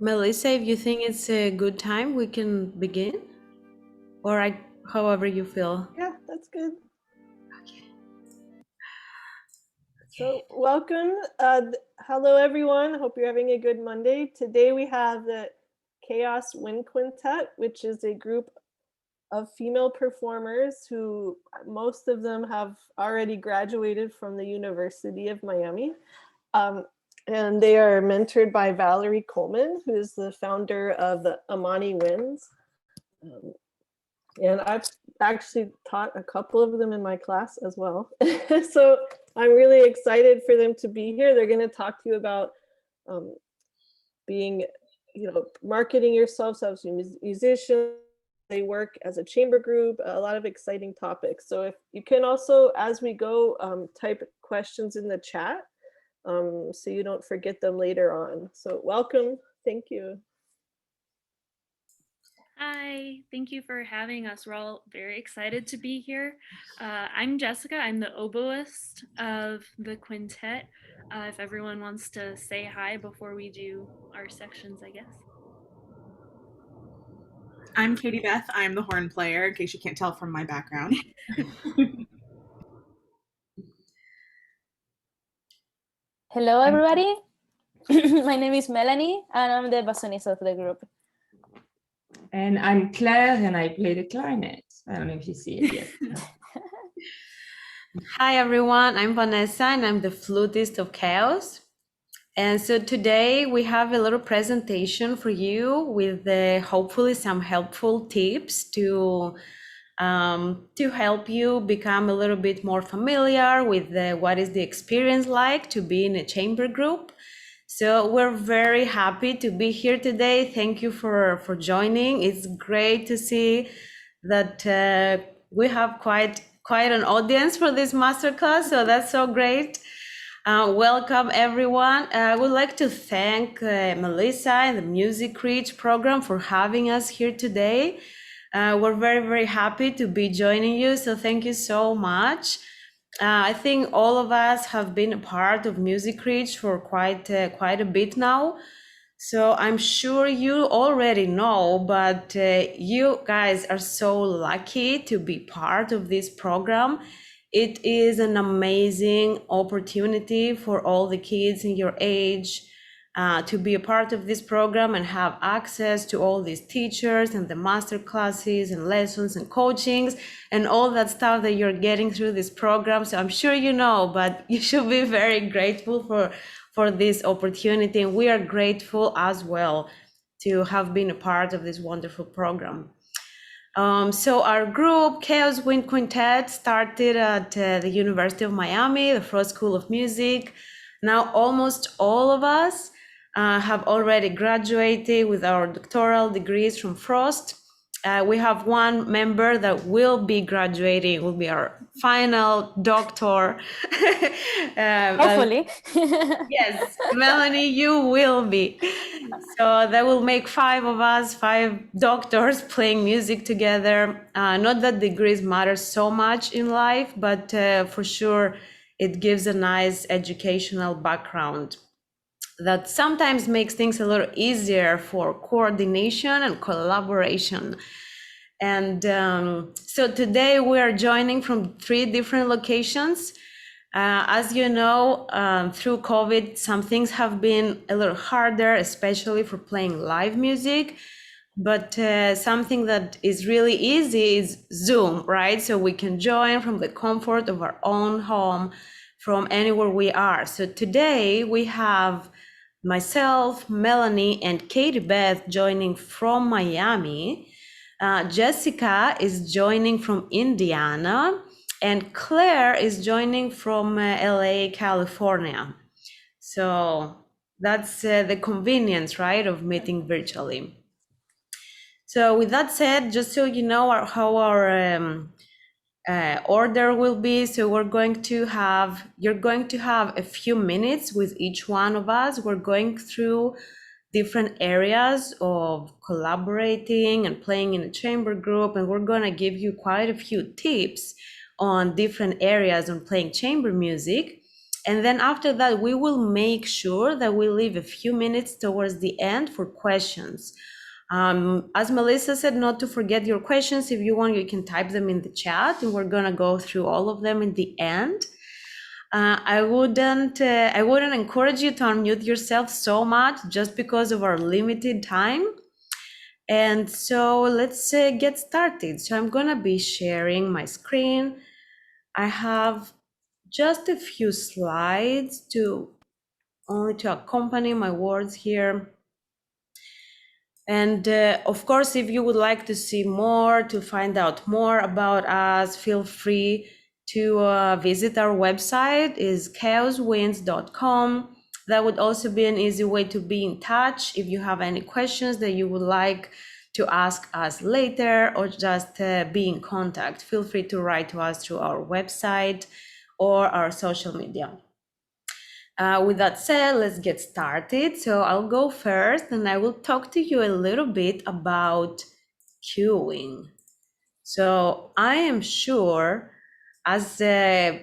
Melissa, if you think it's a good time, we can begin, or however you feel. Yeah, that's good. Okay. So welcome. Hello, everyone. Hope you're having a good Monday. Today we have the KHAOS Wind Quintet, which is a group of female performers who most of them have already graduated from the University of Miami. Um, and they are mentored by Valerie Coleman, who is the founder of the Amani Winds. And I've actually taught a couple of them in my class as well. So I'm really excited for them to be here. They're going to talk to you about being, marketing yourselves as a musician. They work as a chamber group, a lot of exciting topics. So if you can also, as we go, type questions in the chat so you don't forget them later on. So welcome. Thank you. Hi, thank you for having us. We're all very excited to be here. I'm Jessica. I'm the oboist of the quintet. If everyone wants to say hi before we do our sections, I guess. I'm Katie Beth. I'm the horn player, in case you can't tell from my background. Hello, everybody. My name is Melanie, and I'm the bassonist of the group. And I'm Claire, and I play the clarinet. I don't know if you see it yet. Hi, everyone. I'm Vanessa, and I'm the flutist of KHAOS. And so today we have a little presentation for you with hopefully some helpful tips to help you become a little bit more familiar with what is the experience like to be in a chamber group. So we're very happy to be here today. Thank you for joining. It's great to see that we have quite an audience for this masterclass. So that's so great. Welcome, everyone. I would like to thank Melissa and the Music Reach program for having us here today. We're very, very happy to be joining you. So thank you so much. I think all of us have been a part of Music Reach for quite a bit now. So I'm sure you already know, but you guys are so lucky to be part of this program. It is an amazing opportunity for all the kids in your age to be a part of this program and have access to all these teachers and the master classes and lessons and coachings and all that stuff that you're getting through this program. So I'm sure you know, but you should be very grateful for this opportunity. And we are grateful as well to have been a part of this wonderful program. So our group, KHAOS Wind Quintet, started at the University of Miami, the Frost School of Music. Now almost all of us have already graduated with our doctoral degrees from Frost. We have one member that will be graduating, will be our final doctor. Hopefully. Yes, Melanie, you will be. So that will make 5 of us, 5 doctors playing music together. Not that degrees matter so much in life, but for sure it gives a nice educational background that sometimes makes things a little easier for coordination and collaboration. And so today we are joining from 3 different locations. As you know, through COVID, some things have been a little harder, especially for playing live music. But something that is really easy is Zoom, right? So we can join from the comfort of our own home, from anywhere we are. So today we have myself, Melanie, and Katie Beth joining from Miami. Jessica is joining from Indiana, and Claire is joining from LA, California. So that's the convenience, right, of meeting virtually. So with that said, just so you know how our order will be, so you're going to have a few minutes with each one of us. We're going through different areas of collaborating and playing in a chamber group, and we're going to give you quite a few tips on different areas on playing chamber music. And then after that, we will make sure that we leave a few minutes towards the end for questions. As Melissa said, not to forget your questions. If you want, you can type them in the chat, and we're gonna go through all of them in the end. I wouldn't encourage you to unmute yourself so much just because of our limited time. And so let's get started. So I'm gonna be sharing my screen. I have just a few slides to accompany my words here. And of course, if you would like to see more, to find out more about us, feel free to visit our website, is chaoswinds.com. That would also be an easy way to be in touch if you have any questions that you would like to ask us later, or just be in contact. Feel free to write to us through our website or our social media. With that said, let's get started. So I'll go first, and I will talk to you a little bit about cueing. So I am sure, as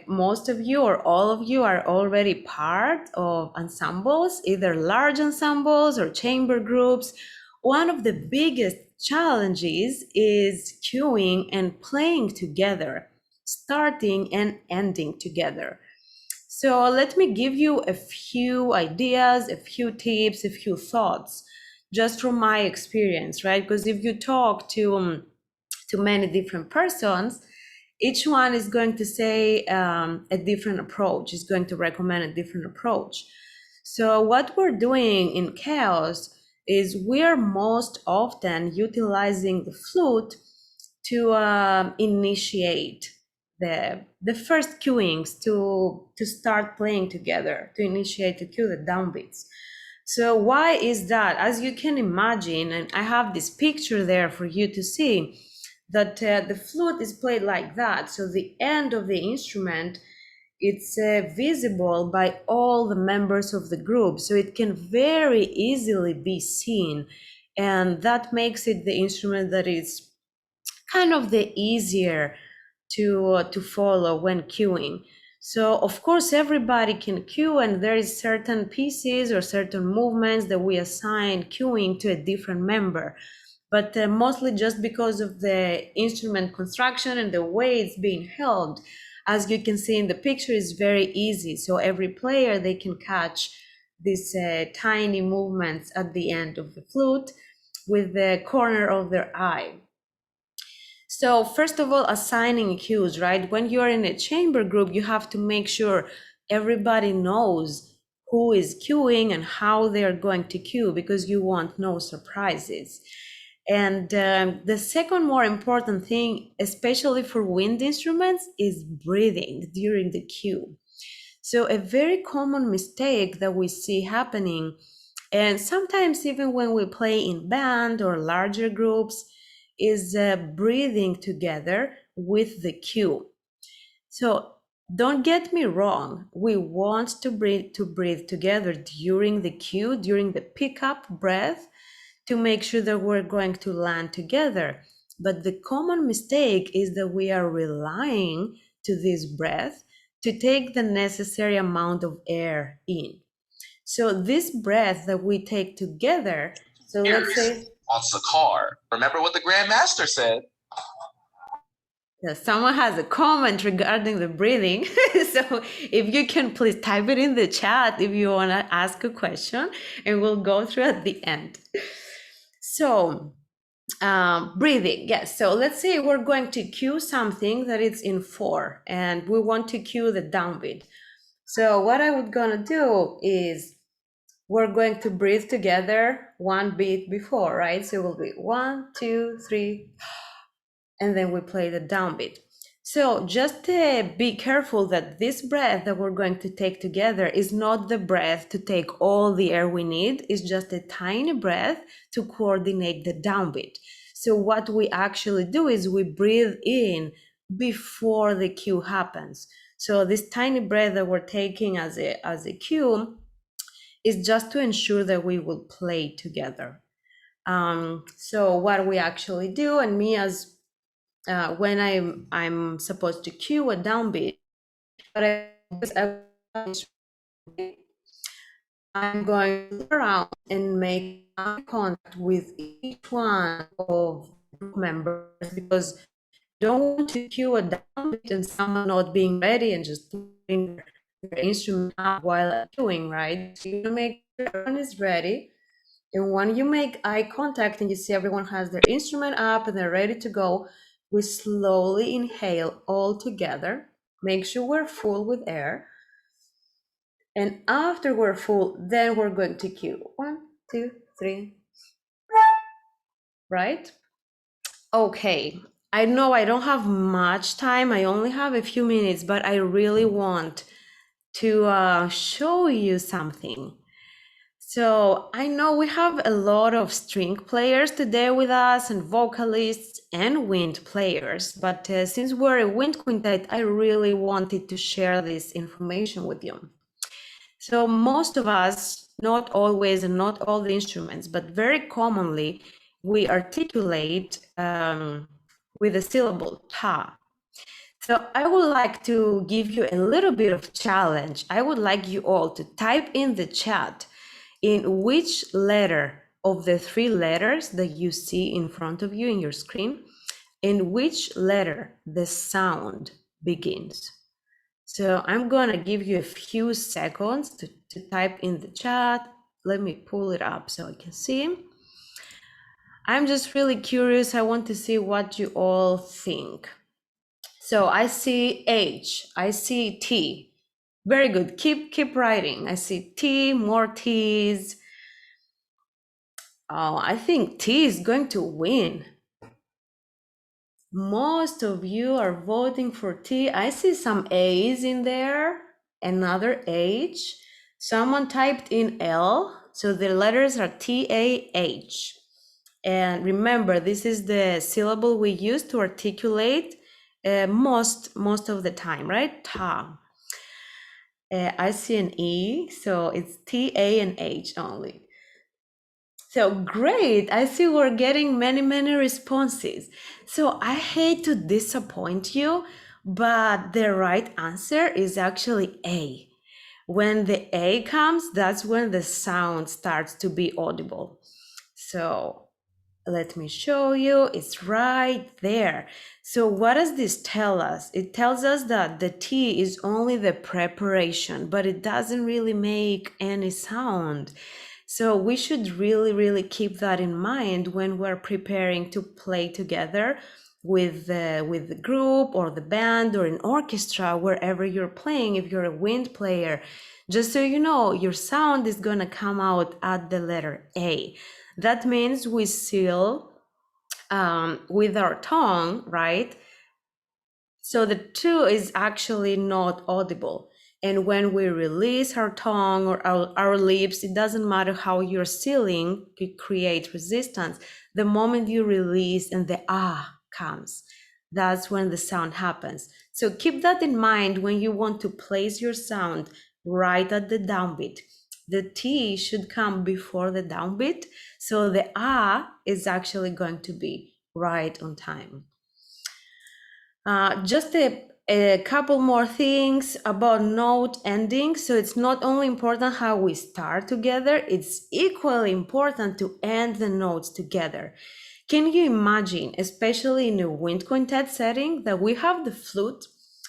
most of you or all of you are already part of ensembles, either large ensembles or chamber groups, one of the biggest challenges is cueing and playing together, starting and ending together. So let me give you a few ideas, a few tips, a few thoughts, just from my experience, right? Because if you talk to many different persons, each one is going to say a different approach, is going to recommend a different approach. So what we're doing in KHAOS is we are most often utilizing the flute to initiate the first cueings, to start playing together, to initiate to cue the downbeats. So why is that? As you can imagine, and I have this picture there for you to see, that the flute is played like that. So the end of the instrument, it's visible by all the members of the group. So it can very easily be seen. And that makes it the instrument that is kind of the easier to follow when cueing. So of course everybody can cue, and there is certain pieces or certain movements that we assign cueing to a different member, but mostly just because of the instrument construction and the way it's being held. As you can see in the picture, is very easy. So every player, they can catch these tiny movements at the end of the flute with the corner of their eye. So first of all, assigning cues, right? When you're in a chamber group, you have to make sure everybody knows who is cueing and how they're going to cue, because you want no surprises. And the second more important thing, especially for wind instruments, is breathing during the cue. So a very common mistake that we see happening, and sometimes even when we play in band or larger groups, is breathing together with the cue. So don't get me wrong, we want to breathe together during the cue, during the pickup breath, to make sure that we're going to land together. But the common mistake is that we are relying to this breath to take the necessary amount of air in. So this breath that we take together, so let's say wants a car. Remember what the Grand Master said. someone has a comment regarding the breathing. So if you can please type it in the chat if you want to ask a question, and we'll go through at the end. So breathing, yes. So let's say we're going to cue something that is in 4, and we want to cue the downbeat. So what I would gonna do is we're going to breathe together one beat before, right? So it will be 1, 2, 3, and then we play the downbeat. So just be careful that this breath that we're going to take together is not the breath to take all the air we need. It's just a tiny breath to coordinate the downbeat. So what we actually do is we breathe in before the cue happens. So this tiny breath that we're taking as a cue is just to ensure that we will play together. So what we actually do, and me as when I'm supposed to cue a downbeat, but I I'm going to look around and make eye contact with each one of the group members because you don't want to cue a downbeat and someone not being ready and just putting their instrument up while cueing, right? So you want to make sure everyone is ready. And when you make eye contact and you see everyone has their instrument up and they're ready to go, we slowly inhale all together. Make sure we're full with air. And after we're full, then we're going to cue. 1, 2, 3. Right? Okay. I know I don't have much time. I only have a few minutes, but I really want to show you something. So I know we have a lot of string players today with us and vocalists and wind players, but since we're a wind quintet, I really wanted to share this information with you. So most of us, not always and not all the instruments, but very commonly, we articulate with the syllable ta. So I would like to give you a little bit of challenge. I would like you all to type in the chat in which letter of the 3 letters that you see in front of you in your screen, in which letter the sound begins. So I'm gonna give you a few seconds to type in the chat. Let me pull it up so I can see. I'm just really curious. I want to see what you all think. So I see H, I see T. Very good. Keep writing. I see T, more T's. Oh, I think T is going to win. Most of you are voting for T. I see some A's in there, another H. Someone typed in L, so the letters are T-A-H. And remember, this is the syllable we use to articulate most of the time, right? Ta. I see an E, so it's T-A and H only. So great, I see we're getting many responses. So I hate to disappoint you, but the right answer is actually A. When the A comes, that's when the sound starts to be audible. So let me show you, it's right there. So what does this tell us? It tells us that the T is only the preparation, but it doesn't really make any sound. So we should really keep that in mind when we're preparing to play together with the group or the band or an orchestra, wherever you're playing. If you're a wind player, just so you know, your sound is gonna come out at the letter A. That means we seal with our tongue, right? So the 2 is actually not audible. And when we release our tongue or our lips, it doesn't matter how you're sealing, you create resistance. The moment you release and the ah comes, that's when the sound happens. So keep that in mind when you want to place your sound right at the downbeat. The T should come before the downbeat, so the ah is actually going to be right on time. Just a couple more things about note ending. So it's not only important how we start together, it's equally important to end the notes together. Can you imagine, especially in a wind quintet setting, that we have the flute?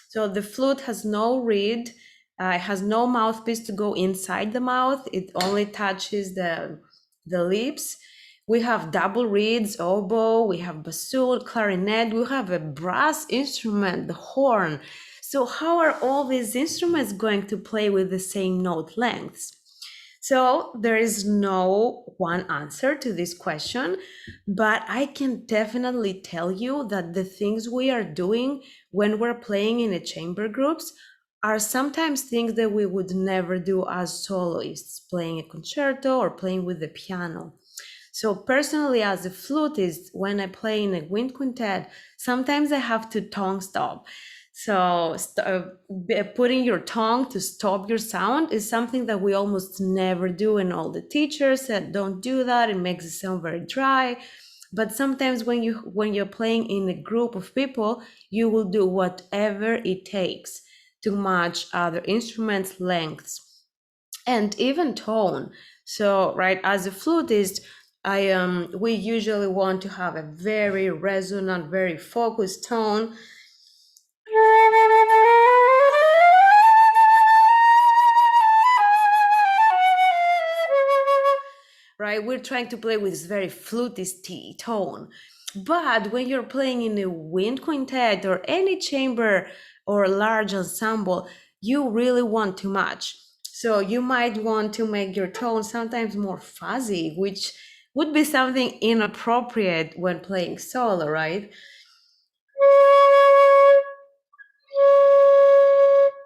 So the flute has no reed, it has no mouthpiece to go inside the mouth. It only touches the lips. We have double reeds, oboe, we have bassoon, clarinet, we have a brass instrument, the horn. So how are all these instruments going to play with the same note lengths? So there is no one answer to this question, but I can definitely tell you that the things we are doing when we're playing in a chamber groups are sometimes things that we would never do as soloists, playing a concerto or playing with the piano. So personally, as a flutist, when I play in a wind quintet, sometimes I have to tongue stop. So putting your tongue to stop your sound is something that we almost never do, and all the teachers said don't do that, it makes it sound very dry. But sometimes when you're playing in a group of people, you will do whatever it takes to match other instruments' lengths. and even tone. So, right, as a flutist, we usually want to have a very resonant, very focused tone. Right, we're trying to play with this very flutisty tone. But when you're playing in a wind quintet or any chamber or large ensemble, you really want too much. So you might want to make your tone sometimes more fuzzy, which would be something inappropriate when playing solo, right?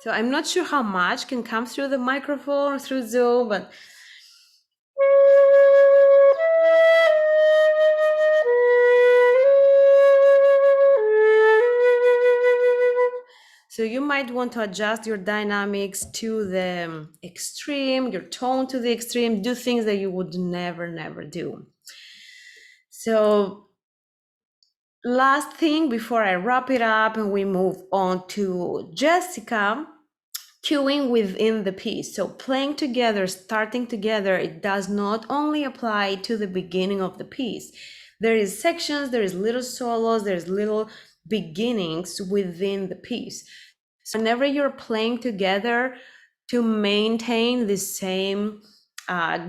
So I'm not sure how much can come through the microphone, through Zoom, but so you might want to adjust your dynamics to the extreme, your tone to the extreme, do things that you would never do. So last thing before I wrap it up and we move on to Jessica, cueing within the piece. So playing together, starting together, it does not only apply to the beginning of the piece. There is sections, there is little solos, there's little beginnings within the piece. So whenever you're playing together, to maintain the same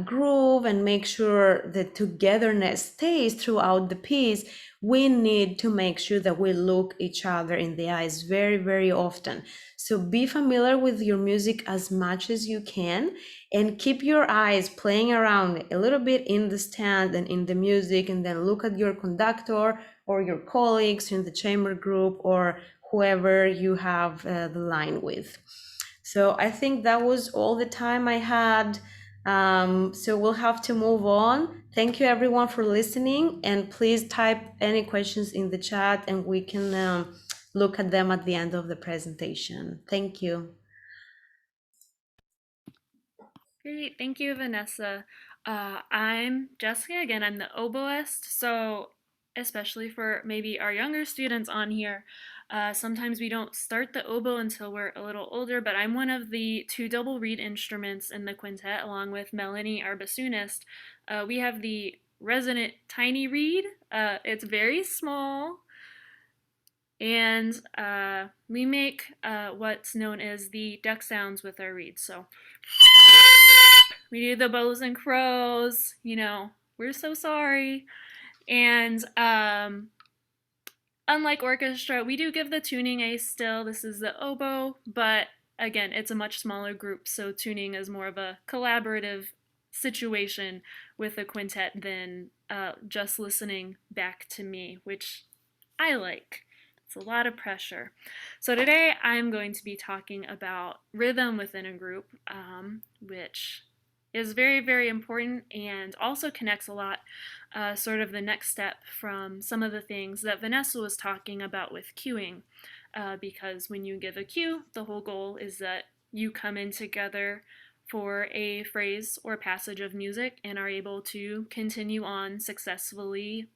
groove and make sure the togetherness stays throughout the piece, we need to make sure that we look each other in the eyes very often. So be familiar with your music as much as you can and keep your eyes playing around a little bit in the stand and in the music, and then look at your conductor or your colleagues in the chamber group or whoever you have the line with. So I think that was all the time I had. So we'll have to move on. Thank you everyone for listening, and please type any questions in the chat and we can look at them at the end of the presentation. Thank you. Great, thank you, Vanessa. I'm Jessica again. I'm the oboist. So, especially for maybe our younger students on here, sometimes we don't start the oboe until we're a little older. But I'm one of the 2 double reed instruments in the quintet, along with Melanie, our bassoonist. We have the resonant tiny reed. It's very small. And we make what's known as the duck sounds with our reeds. So we do the bows and crows, we're so sorry. And unlike orchestra, we do give the tuning ace still. This is the oboe, but again, it's a much smaller group, so tuning is more of a collaborative situation with a quintet than just listening back to me, which I like. It's a lot of pressure. So today I'm going to be talking about rhythm within a group, which is very important and also connects a lot, sort of the next step from some of the things that Vanessa was talking about with cueing, because when you give a cue, the whole goal is that you come in together for a phrase or passage of music and are able to continue on successfully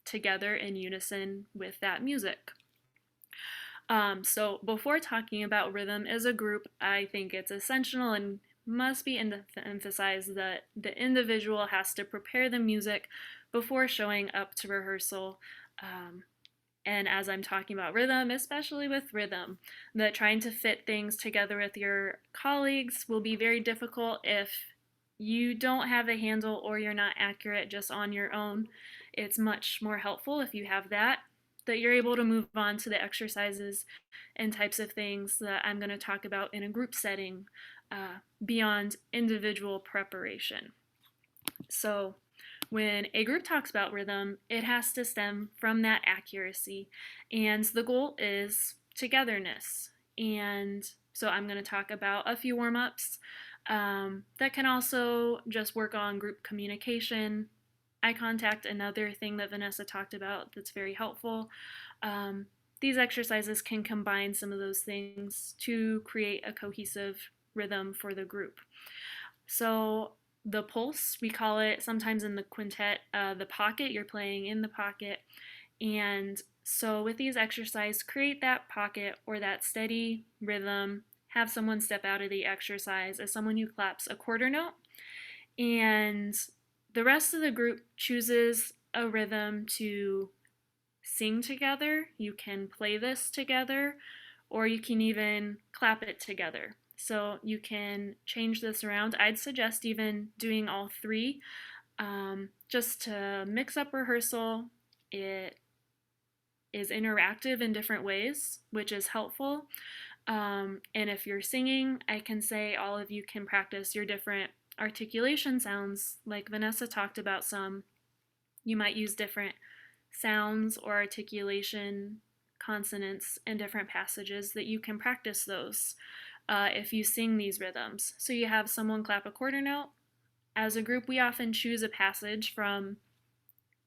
together in unison with that music. So before talking about rhythm as a group, I think it's essential and must be emphasized that the individual has to prepare the music before showing up to rehearsal. And as I'm talking about rhythm, especially with rhythm, that trying to fit things together with your colleagues will be very difficult if you don't have a handle or you're not accurate just on your own. It's much more helpful if you have that you're able to move on to the exercises and types of things that I'm going to talk about in a group setting beyond individual preparation. So when a group talks about rhythm, it has to stem from that accuracy, and the goal is togetherness. And so I'm going to talk about a few warm-ups that can also just work on group communication, eye contact, another thing that Vanessa talked about that's very helpful. These exercises can combine some of those things to create a cohesive rhythm for the group. So the pulse, we call it sometimes in the quintet, the pocket, you're playing in the pocket. And so with these exercises, create that pocket or that steady rhythm, have someone step out of the exercise as someone who claps a quarter note, and the rest of the group chooses a rhythm to sing together. You can play this together, or you can even clap it together. So you can change this around. I'd suggest even doing all three, just to mix up rehearsal. It is interactive in different ways, which is helpful. And if you're singing, I can say all of you can practice your different articulation sounds, like Vanessa talked about some. You might use different sounds or articulation consonants in different passages that you can practice those if you sing these rhythms. So you have someone clap a quarter note. As a group, we often choose a passage from,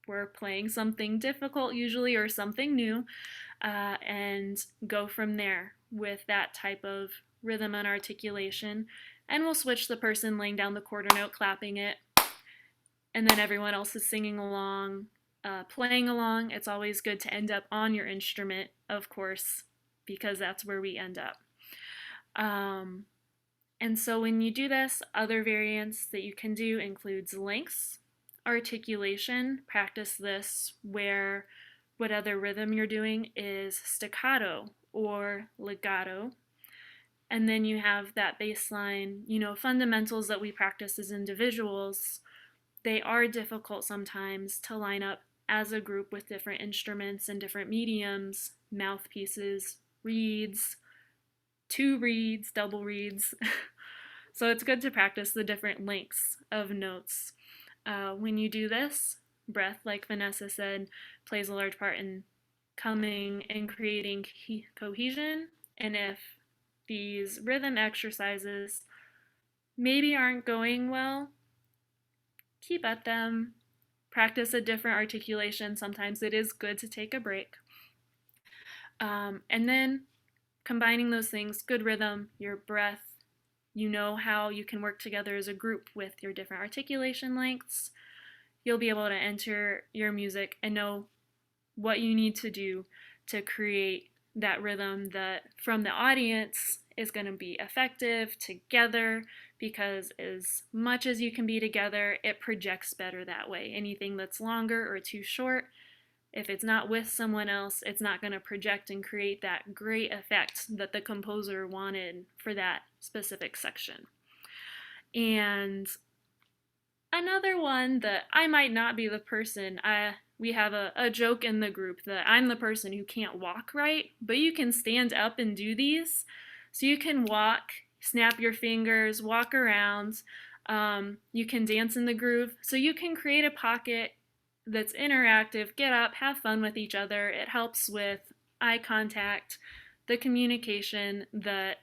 we're playing something difficult usually or something new, and go from there with that type of rhythm and articulation. And we'll switch the person laying down the quarter note, clapping it, and then everyone else is singing along, playing along. It's always good to end up on your instrument, of course, because that's where we end up. And so when you do this, other variants that you can do includes lengths, articulation. Practice this where whatever rhythm you're doing is staccato or legato. And then you have that baseline, fundamentals that we practice as individuals. They are difficult sometimes to line up as a group with different instruments and different mediums, mouthpieces, reeds, two reeds, double reeds. So it's good to practice the different lengths of notes. When you do this, breath, like Vanessa said, plays a large part in coming and creating cohesion. And if these rhythm exercises maybe aren't going well, keep at them. Practice a different articulation. Sometimes it is good to take a break. And then combining those things, good rhythm, your breath, you know how you can work together as a group with your different articulation lengths. You'll be able to enter your music and know what you need to do to create that rhythm that from the audience is going to be effective together, because as much as you can be together, it projects better that way. Anything that's longer or too short, if it's not with someone else, it's not going to project and create that great effect that the composer wanted for that specific section. And another one that I might not be the person, we have a joke in the group that I'm the person who can't walk right, but you can stand up and do these. So you can walk, snap your fingers, walk around, you can dance in the groove. So you can create a pocket that's interactive, get up, have fun with each other. It helps with eye contact. The communication that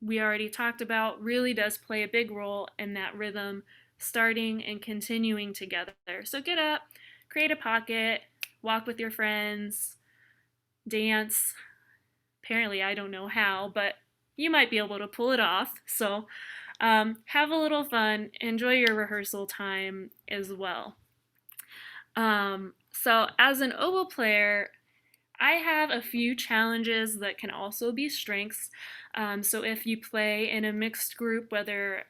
we already talked about really does play a big role in that rhythm starting and continuing together. So get up, create a pocket, walk with your friends, dance. Apparently I don't know how, but you might be able to pull it off. So have a little fun, enjoy your rehearsal time as well. So as an oboe player, I have a few challenges that can also be strengths. So if you play in a mixed group, whether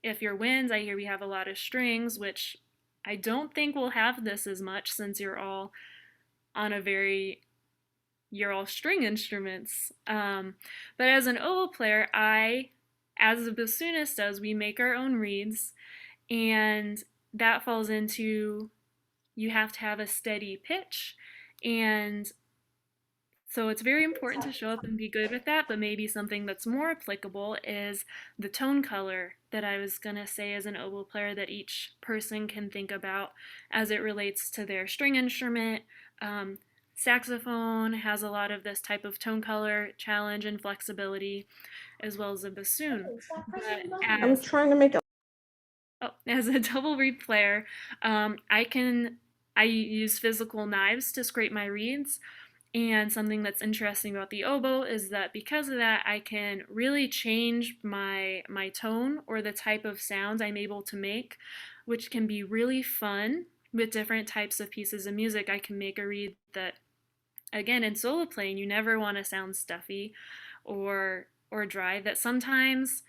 if you're winds, I hear we have a lot of strings, which I don't think we'll have this as much since you're all on you're all string instruments. But as an oboe player, as a bassoonist does, we make our own reeds, and that falls into, you have to have a steady pitch, and so it's very important to show up and be good with that. But maybe something that's more applicable is the tone color that I was gonna say as an oboe player that each person can think about as it relates to their string instrument. Saxophone has a lot of this type of tone color challenge and flexibility, as well as a bassoon. I'm trying to make a As a double reed player, I use physical knives to scrape my reeds. And something that's interesting about the oboe is that because of that, I can really change my tone or the type of sound I'm able to make, which can be really fun with different types of pieces of music. I can make a reed that, again, in solo playing, you never want to sound stuffy or or dry that sometimes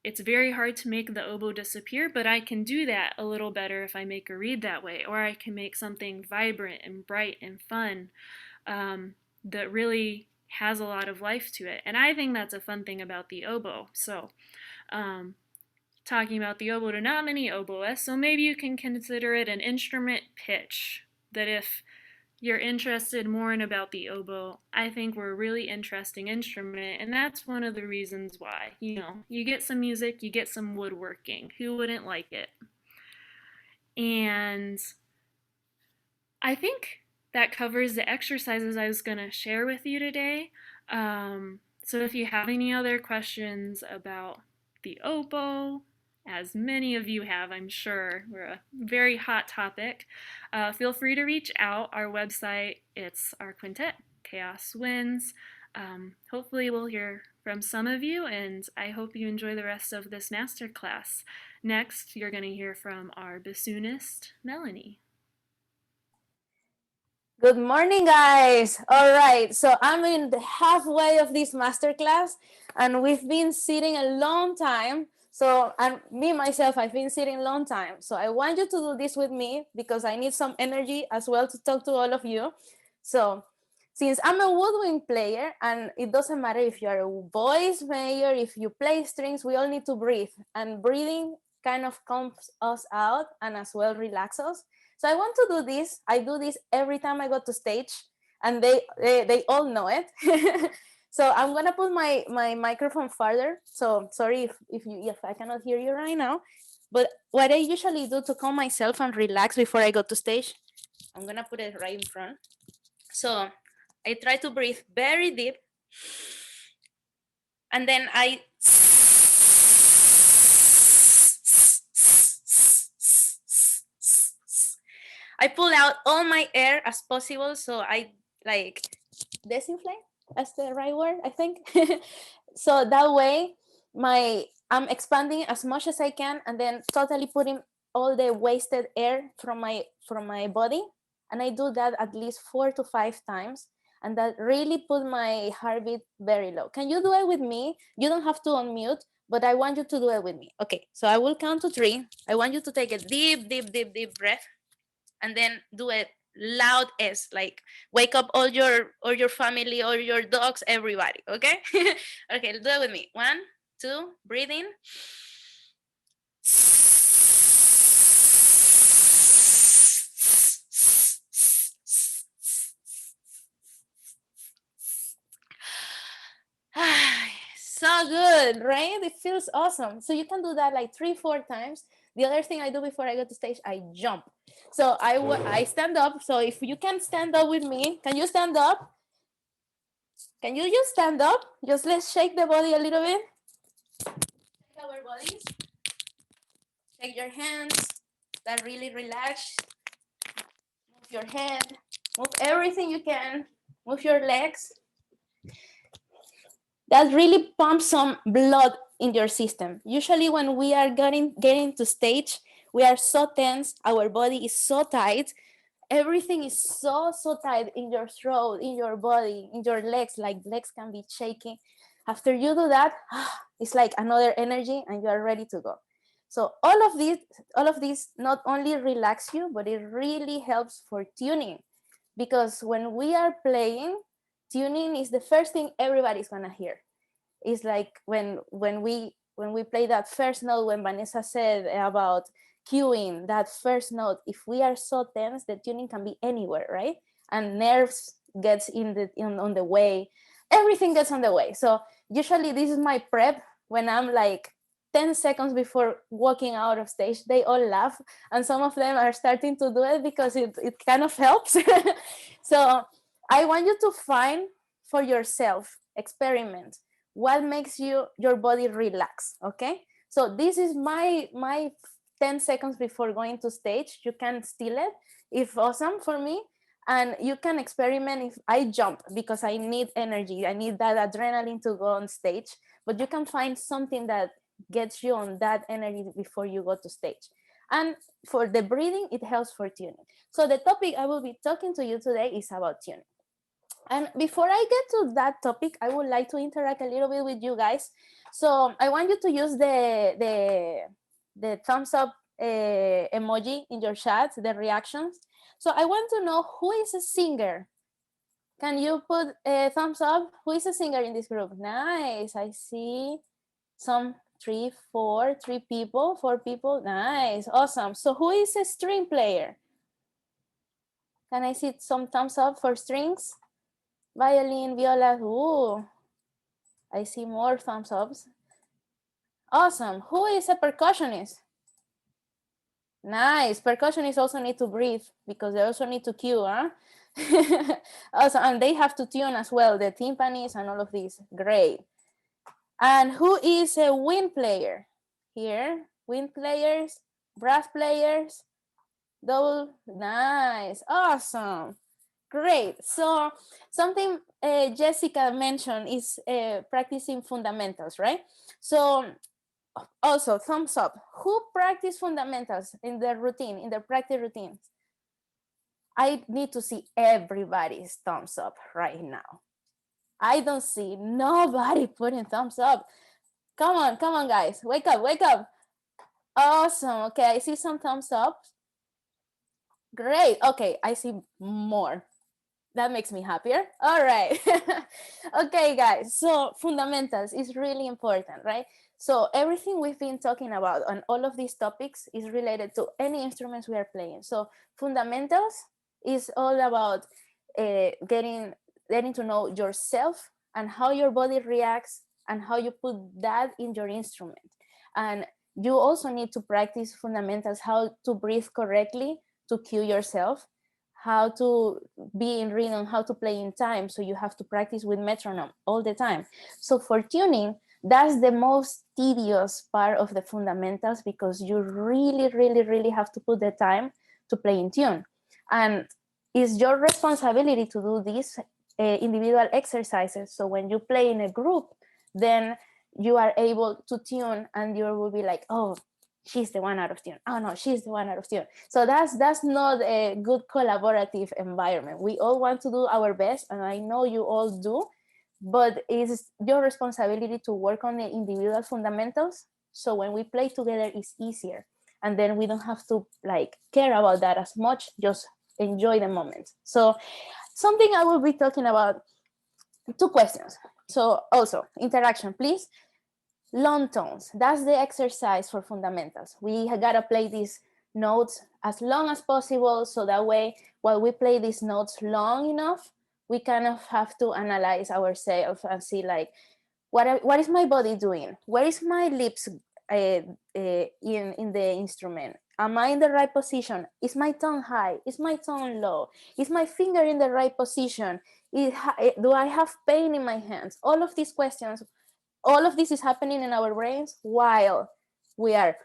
it's very hard to make the oboe disappear, but I can do that a little better if I make a reed that way, or I can make something vibrant and bright and fun that really has a lot of life to it. And I think that's a fun thing about the oboe. So talking about the oboe to not many oboists, so maybe you can consider it an instrument pitch, that if you're interested more in about the oboe, I think we're a really interesting instrument, and that's one of the reasons why. You get some music, you get some woodworking. Who wouldn't like it? And I think that covers the exercises I was going to share with you today. So if you have any other questions about the oboe, as many of you have, I'm sure, we're a very hot topic, feel free to reach out. Our website, it's our quintet, KHAOS Winds. Hopefully we'll hear from some of you, and I hope you enjoy the rest of this masterclass. Next, you're going to hear from our bassoonist, Melanie. Good morning, guys. All right, so I'm in the halfway of this masterclass, and we've been sitting a long time. So, and me, myself, I've been sitting a long time. So I want you to do this with me because I need some energy as well to talk to all of you. So since I'm a woodwind player, and it doesn't matter if you're a voice player, if you play strings, we all need to breathe. And breathing kind of calms us out and as well relax us. So I want to do this. I do this every time I go to stage, and they all know it. So I'm gonna put my microphone farther. So sorry if I cannot hear you right now. But what I usually do to calm myself and relax before I go to stage, I'm gonna put it right in front. So I try to breathe very deep, and then I pull out all my air as possible. So I like disinflate. That's the right word, I think. So that way I'm expanding as much as I can, and then totally putting all the wasted air from my body. And I do that at least 4 to 5 times, and that really put my heartbeat very low. Can you do it with me? You don't have to unmute, but I want you to do it with me. Okay, so I will count to 3. I want you to take a deep, deep, deep, deep breath, and then do it loud as, like, wake up all your family, or your dogs, everybody. Okay. Okay, do it with me. 1, 2, breathe in. So good, right? It feels awesome. So you can do that like 3-4 times. The other thing I do before I go to stage, I jump. So I stand up. So if you can stand up with me, can you stand up? Can you just stand up? Just let's shake the body a little bit. Shake our bodies. Shake your hands. That really relax. Move your head. Move everything you can. Move your legs. That really pumps some blood in your system. Usually when we are getting to stage, we are so tense, our body is so tight, everything is so tight in your throat, in your body, in your legs, like legs can be shaking. After you do that, it's like another energy and you are ready to go. So all of this not only relax you, but it really helps for tuning, because when we are playing, tuning is the first thing everybody's gonna hear. It's like when we play that first note, when Vanessa said about cueing that first note, if we are so tense, the tuning can be anywhere, right? And nerves gets on the way, everything gets on the way. So usually this is my prep when I'm like 10 seconds before walking out of stage. They all laugh, and some of them are starting to do it because it kind of helps. So I want you to find for yourself, experiment what makes your body relax. Okay, so this is my 10 seconds before going to stage. You can steal it if awesome for me, and you can experiment if I jump because I need energy, I need that adrenaline to go on stage. But you can find something that gets you on that energy before you go to stage. And for the breathing, it helps for tuning. So the topic I will be talking to you today is about tuning. And before I get to that topic, I would like to interact a little bit with you guys. So I want you to use the thumbs up emoji in your chat, the reactions. So I want to know who is a singer. Can you put a thumbs up? Who is a singer in this group? Nice. I see some four people. Nice. Awesome. So who is a string player? Can I see some thumbs up for strings? Violin, viola. Ooh, I see more thumbs ups. Awesome. Who is a percussionist? Nice. Percussionists also need to breathe because they also need to cue, huh? Also, and they have to tune as well, the timpanis and all of these. Great. And who is a wind player? Here, wind players, brass players, double. Nice. Awesome. Great. So something Jessica mentioned is practicing fundamentals, right? So also thumbs up. Who practice fundamentals in their routine, in their practice routines? I need to see everybody's thumbs up right now. I don't see nobody putting thumbs up. Come on, guys. Wake up, wake up. Awesome. Okay, I see some thumbs up. Great. Okay, I see more. That makes me happier. All right. Okay, guys. So fundamentals is really important, right? So everything we've been talking about on all of these topics is related to any instruments we are playing. So fundamentals is all about getting to know yourself and how your body reacts and how you put that in your instrument. And you also need to practice fundamentals, how to breathe correctly, to cue yourself, how to be in rhythm, how to play in time. So you have to practice with metronome all the time. So for tuning, that's the most tedious part of the fundamentals because you really have to put the time to play in tune. And it's your responsibility to do these individual exercises. So when you play in a group, then you are able to tune and you will be like, oh, she's the one out of tune. Oh no, she's the one out of tune. So that's not a good collaborative environment. We all want to do our best, and I know you all do, but it's your responsibility to work on the individual fundamentals. So when we play together, it's easier. And then we don't have to like care about that as much, just enjoy the moment. So something I will be talking about, 2 questions. So also interaction, please. Long tones, that's the exercise for fundamentals. We gotta play these notes as long as possible, so that way while we play these notes long enough, we kind of have to analyze ourselves and see like, what is my body doing? Where is my lips in the instrument? Am I in the right position? Is my tongue high? Is my tongue low? Is my finger in the right position? Do I have pain in my hands? All of these questions, all of this is happening in our brains while we are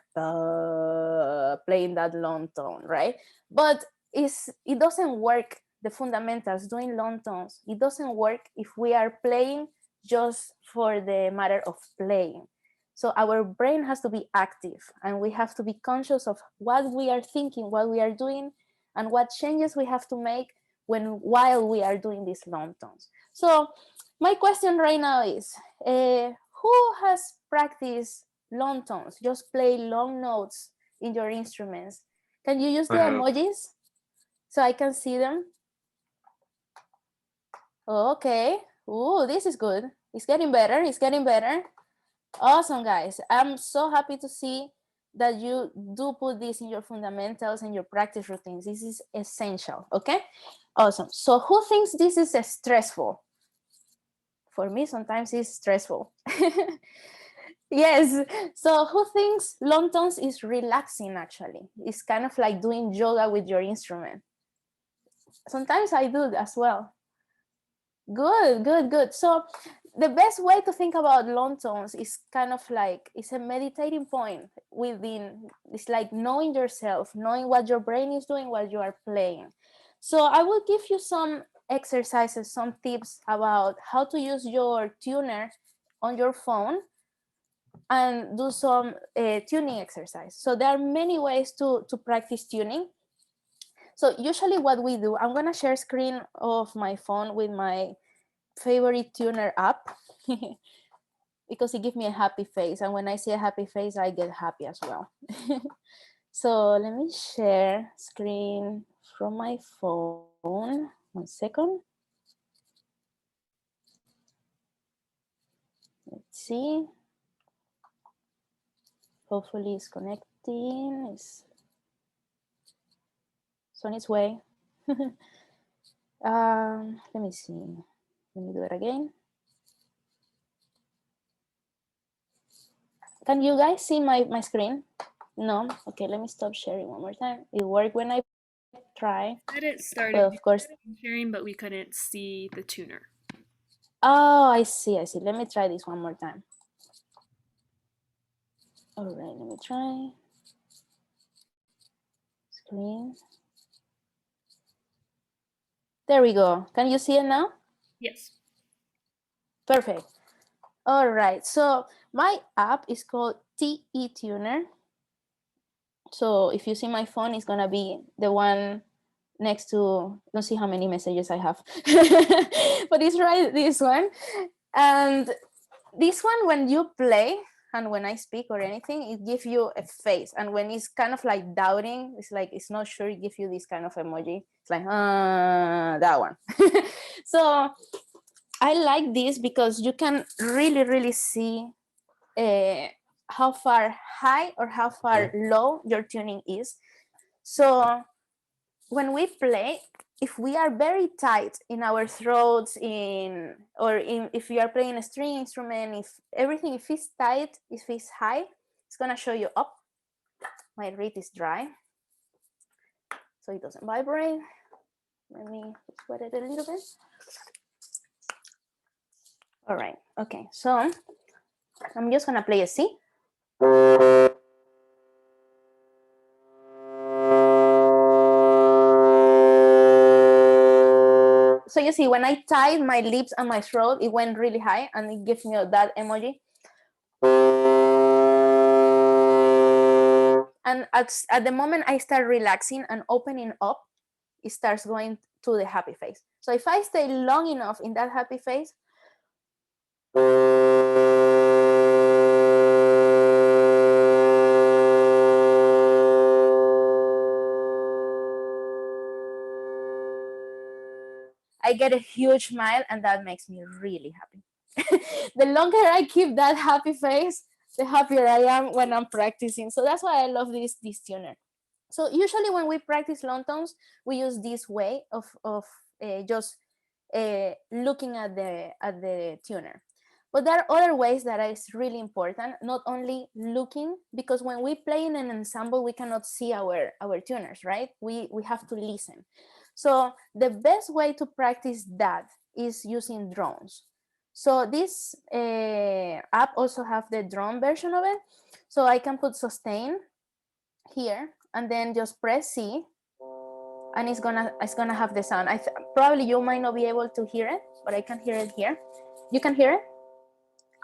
playing that long tone, right? But it doesn't work, the fundamentals, doing long tones, it doesn't work if we are playing just for the matter of playing. So our brain has to be active and we have to be conscious of what we are thinking, what we are doing, and what changes we have to make while we are doing these long tones. So my question right now is, who has practiced long tones? Just play long notes in your instruments. Can you use the emojis so I can see them? Okay. Ooh, this is good. It's getting better. It's getting better. Awesome, guys. I'm so happy to see that you do put this in your fundamentals and your practice routines. This is essential. Okay. Awesome. So who thinks this is stressful? For me, sometimes it's stressful. Yes. So who thinks long tones is relaxing actually? It's kind of like doing yoga with your instrument. Sometimes I do as well. Good. So the best way to think about long tones is kind of like, it's a meditating point within, it's like knowing yourself, knowing what your brain is doing while you are playing. So I will give you some exercises, some tips about how to use your tuner on your phone and do some tuning exercise. So there are many ways to practice tuning. So usually what we do, I'm gonna share screen of my phone with my favorite tuner app because it gives me a happy face. And when I see a happy face, I get happy as well. So let me share screen from my phone. 1 second. Let's see. Hopefully it's connecting. It's on its way. Let me see. Let me do it again. Can you guys see my screen? No? Okay, let me stop sharing one more time. It worked when I try. Said it started Well, of course. sharing, but we couldn't see the tuner. Oh, I see. Let me try this one more time. All right, let me try. Screen. There we go. Can you see it now? Yes. Perfect. All right, so my app is called TE Tuner. So if you see my phone, it's gonna be the one next to, don't see how many messages I have, but it's right, this one. And this one, when you play and when I speak or anything, it gives you a face. And when it's kind of like doubting, it's like, it's not sure, it gives you this kind of emoji. It's like, that one. So I like this because you can really see how far high or how far low your tuning is. So when we play, if we are very tight in our throats, if you are playing a string instrument, if everything, if it's tight, if it's high, it's gonna show you up. My reed is dry, so it doesn't vibrate. Let me sweat it a little bit. All right, okay, so I'm just gonna play a C. So you see, when I tied my lips and my throat, it went really high and it gives me that emoji. And at the moment I start relaxing and opening up, it starts going to the happy face. So if I stay long enough in that happy face, I get a huge smile, and that makes me really happy. The longer I keep that happy face, the happier I am when I'm practicing. So that's why I love this tuner. So usually when we practice long tones, we use this way of just looking at the tuner. But there are other ways that is really important, not only looking, because when we play in an ensemble, we cannot see our tuners, right? We have to listen. So the best way to practice that is using drones. So this app also have the drone version of it. So I can put sustain here and then just press C, and it's gonna have the sound. Probably you might not be able to hear it, but I can hear it here. You can hear it?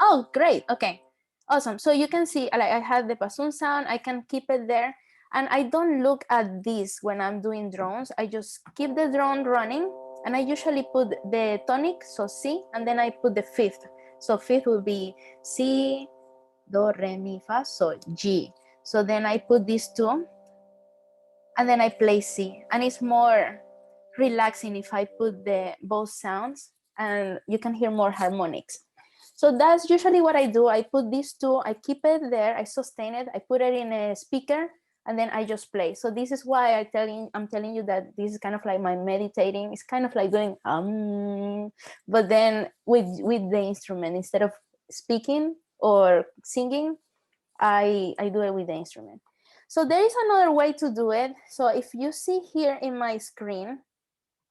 Oh, great. Okay, awesome. So you can see, like, I have the bassoon sound. I can keep it there. And I don't look at this when I'm doing drones. I just keep the drone running, and I usually put the tonic, so C, and then I put the fifth. So fifth will be C, do, re, mi, fa, so G. So then I put these two, and then I play C. And it's more relaxing if I put both sounds, and you can hear more harmonics. So that's usually what I do. I put these two, I keep it there, I sustain it, I put it in a speaker, and then I just play. So this is why I'm telling you that this is kind of like my meditating. It's kind of like doing but then with the instrument. Instead of speaking or singing, I do it with the instrument. So there is another way to do it. So if you see here in my screen,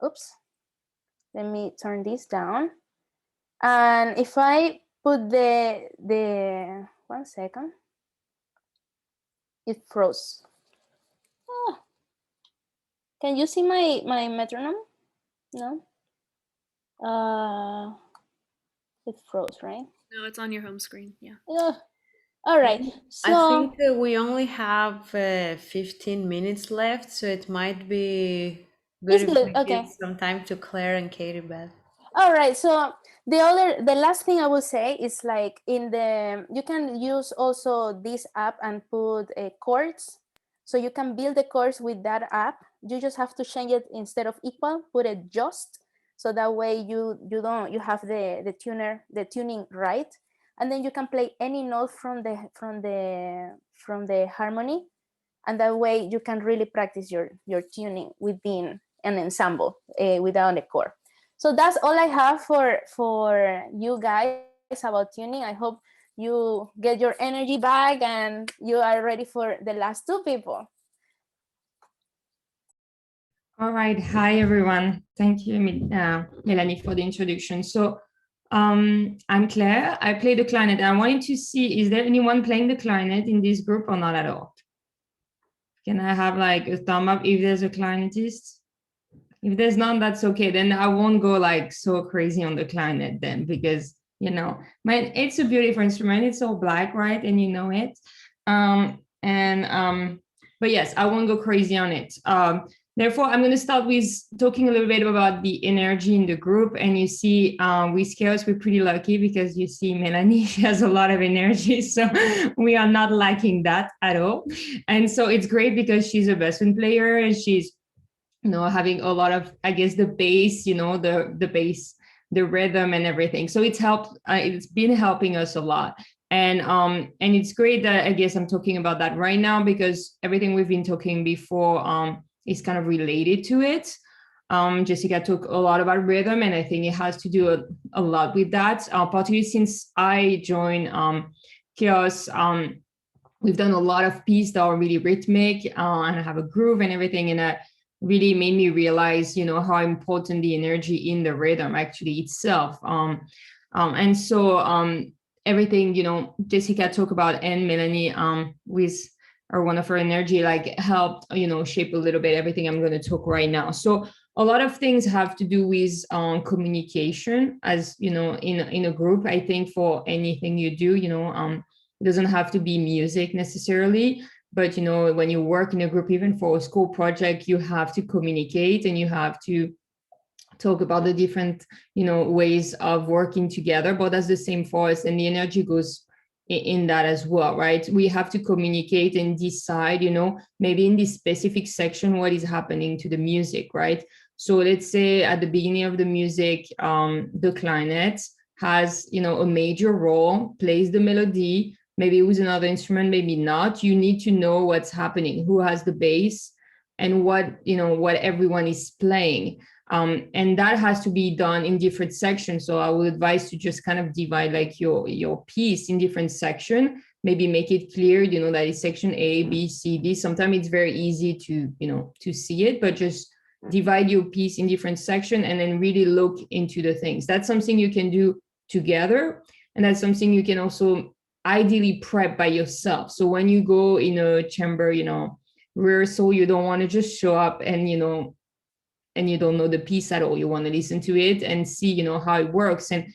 oops, let me turn this down. And if I put the 1 second, it froze. Oh. Can you see my metronome? No? It froze, right? No, it's on your home screen. Yeah. All right. So I think we only have 15 minutes left, so it might be good it's if good. we Okay. give some time to Claire and Katie Beth. All right. So the last thing I will say is like you can use also this app and put chords. So you can build the chords with that app. You just have to change it instead of equal, put it just. So that way you have the tuning right, and then you can play any note from the harmony, and that way you can really practice your tuning within an ensemble without a chord. So that's all I have for you guys about tuning. I hope you get your energy back and you are ready for the last two people. All right. Hi, everyone. Thank you, Melanie, for the introduction. So I'm Claire. I play the clarinet. I wanted to see, is there anyone playing the clarinet in this group or not at all? Can I have like a thumb up if there's a clarinetist? If there's none, that's okay. Then I won't go like so crazy on the clarinet then, because, you know, it's a beautiful instrument. It's all black, right? And you know it. But yes, I won't go crazy on it. Therefore, I'm going to start with talking a little bit about the energy in the group. And you see, with KHAOS, we're pretty lucky because you see Melanie, she has a lot of energy. So we are not lacking that at all. And so it's great because she's a bass player and she's, you know, having a lot of, I guess, the bass, you know, the bass, the rhythm and everything. So it's been helping us a lot. And it's great that I guess I'm talking about that right now, because everything we've been talking before is kind of related to it. Jessica talked a lot about rhythm, and I think it has to do a lot with that, particularly since I joined KHAOS. We've done a lot of pieces that are really rhythmic and have a groove and everything, and that really made me realize, you know, how important the energy in the rhythm actually itself. And so everything, you know, Jessica talked about and Melanie with or one of her energy, like helped, you know, shape a little bit everything I'm going to talk right now. So a lot of things have to do with communication, as you know, in a group. I think for anything you do, you know, it doesn't have to be music necessarily, but you know, when you work in a group, even for a school project, you have to communicate and you have to talk about the different, you know, ways of working together. But that's the same for us, and the energy goes in that as well, right? We have to communicate and decide, you know, maybe in this specific section, what is happening to the music, right? So let's say at the beginning of the music, the clarinet has, you know, a major role, plays the melody, maybe with another instrument, maybe not. You need to know what's happening, who has the bass, and what, you know, what everyone is playing. And that has to be done in different sections. So I would advise to just kind of divide like your piece in different section, maybe make it clear, you know, that is section A, B, C, D. Sometimes it's very easy to, you know, to see it, but just divide your piece in different section and then really look into the things. That's something you can do together. And that's something you can also ideally prep by yourself. So when you go in a chamber, you know, rehearsal, you don't want to just show up and, you know, and you don't know the piece at all. You want to listen to it and see, you know, how it works, and,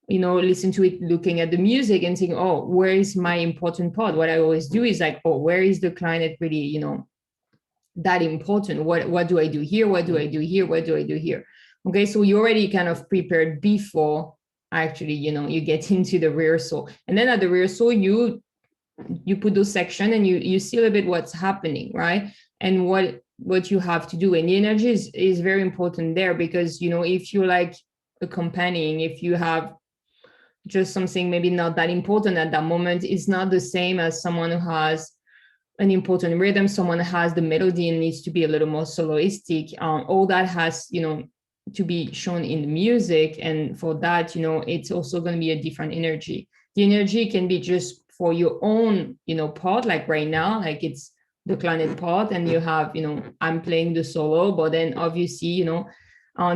you know, listen to it looking at the music and saying, oh, where is my important part? What I always do is like, oh, where is the clarinet really, you know, that important? What do I do here? What do I do here? What do I do here? Okay, so you already kind of prepared before actually, you know, you get into the rehearsal. And then at the rehearsal, you put those section and you see a little bit what's happening, right? And what you have to do. And the energy is very important there, because, you know, if you're like accompanying, if you have just something maybe not that important at that moment, it's not the same as someone who has an important rhythm, someone has the melody and needs to be a little more soloistic. All that has, you know, to be shown in the music. And for that, you know, it's also going to be a different energy. The energy can be just for your own, you know, part, like right now, like it's the clarinet part, and you have, you know, I'm playing the solo, but then obviously, you know,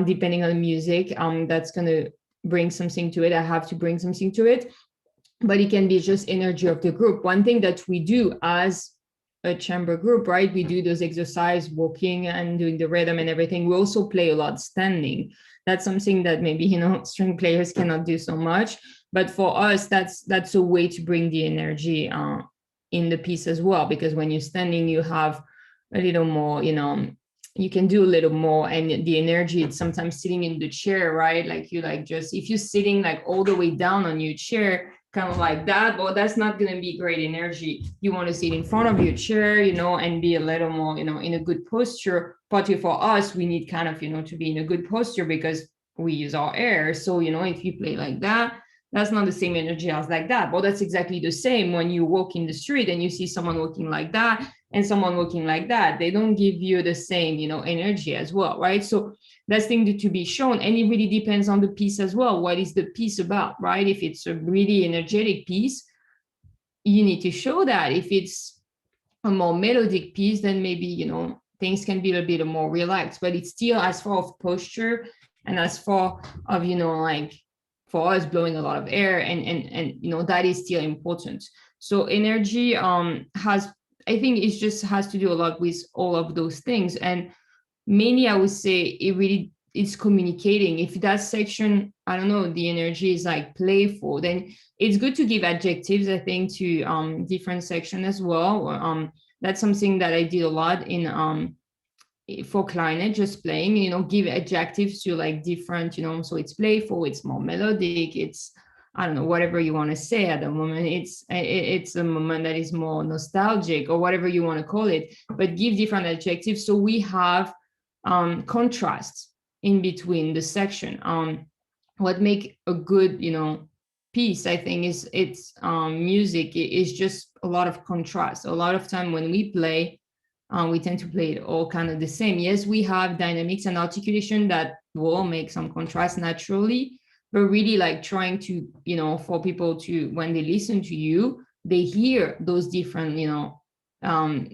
depending on the music, that's going to bring something to it. I have to bring something to it, but it can be just energy of the group. One thing that we do as a chamber group, right? We do those exercise, walking and doing the rhythm and everything. We also play a lot standing. That's something that maybe, you know, string players cannot do so much. But for us, that's a way to bring the energy in the piece as well, because when you're standing, you have a little more, you know, you can do a little more, and the energy, it's sometimes sitting in the chair, right? Like you like just, if you're sitting like all the way down on your chair, kind of like that, well, that's not going to be great energy. You want to sit in front of your chair, you know, and be a little more, you know, in a good posture. Partly for us, we need kind of, you know, to be in a good posture because we use our air. So, you know, if you play like that, that's not the same energy as like that. But that's exactly the same when you walk in the street and you see someone walking like that and someone walking like that. They don't give you the same, you know, energy as well, right? So that's thing to be shown. And it really depends on the piece as well. What is the piece about, right? If it's a really energetic piece, you need to show that. If it's a more melodic piece, then maybe, you know, things can be a bit more relaxed. But it's still, as far as posture and as far of, you know, like for us blowing a lot of air, and you know, that is still important. So energy has, I think it just has to do a lot with all of those things. And mainly I would say it really is communicating. If that section, I don't know, the energy is like playful, then it's good to give adjectives, I think, to different section as well. That's something that I did a lot in for clarinet, just playing, you know, give adjectives to like different, you know, so it's playful, it's more melodic, it's, I don't know, whatever you want to say at the moment. It's a moment that is more nostalgic or whatever you want to call it, but give different adjectives. So we have contrast in between the section. What make a good, you know, piece, I think, is it's music is just a lot of contrast. A lot of time when we play, we tend to play it all kind of the same. Yes, we have dynamics and articulation that will make some contrast naturally, but really like trying to, you know, for people to, when they listen to you, they hear those different, you know,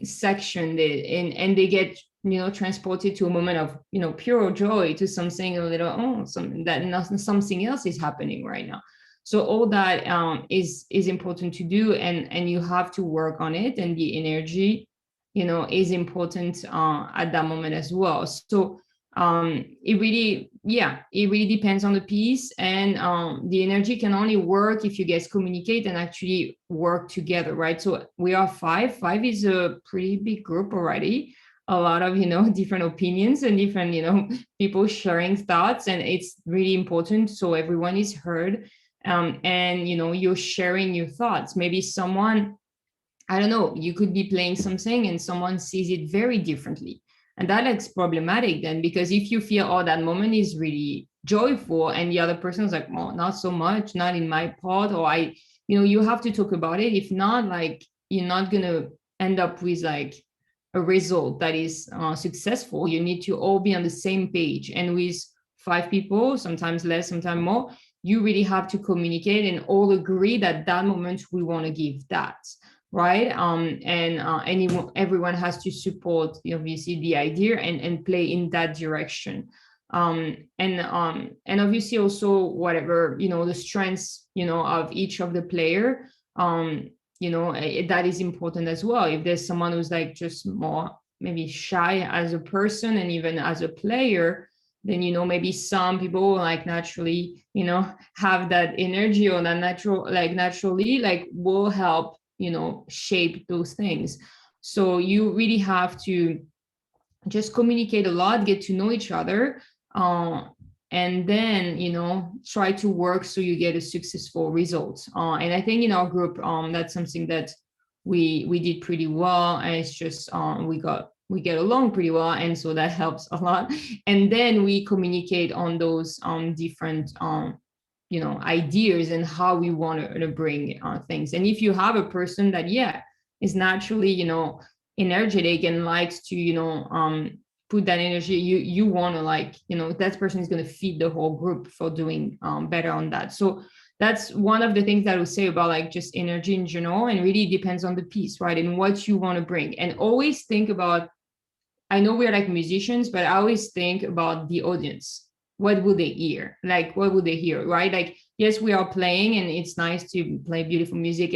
section, and they get, you know, transported to a moment of, you know, pure joy, to something a little, oh, something that something else is happening right now. So all that is important to do, and you have to work on it, and the energy, you know, is important at that moment as well. So it really depends on the piece, and the energy can only work if you guys communicate and actually work together, right? So we are five is a pretty big group already, a lot of, you know, different opinions and different, you know, people sharing thoughts, and it's really important so everyone is heard. And you know, you're sharing your thoughts. Maybe someone, I don't know, you could be playing something and someone sees it very differently. And that is problematic then, because if you feel, oh, that moment is really joyful, and the other person is like, well, not so much, not in my part, or I, you know, you have to talk about it. If not, like, you're not going to end up with like a result that is successful. You need to all be on the same page. And with 5 people, sometimes less, sometimes more, you really have to communicate and all agree that that moment we want to give that. Right. Everyone has to support, obviously, the idea and play in that direction. And obviously also whatever, the strengths, of each of the player, that is important as well. If there's someone who's like just more maybe shy as a person and even as a player, then, maybe some people like naturally, have that energy or that naturally will help, shape those things. So you really have to just communicate a lot, get to know each other, and then, try to work so you get a successful result. And I think in our group, that's something that we did pretty well. And it's just we get along pretty well, and so that helps a lot. And then we communicate on those different ideas and how we want to bring things. And if you have a person that is naturally energetic and likes to put that energy, you want to that person is going to feed the whole group for doing better on that. So that's one of the things that I would say about just energy in general, and really depends on the piece, right? And what you want to bring. And always think about, I know we're like musicians, but I always think about the audience. What will they hear? What would they hear, right? Yes, we are playing and it's nice to play beautiful music,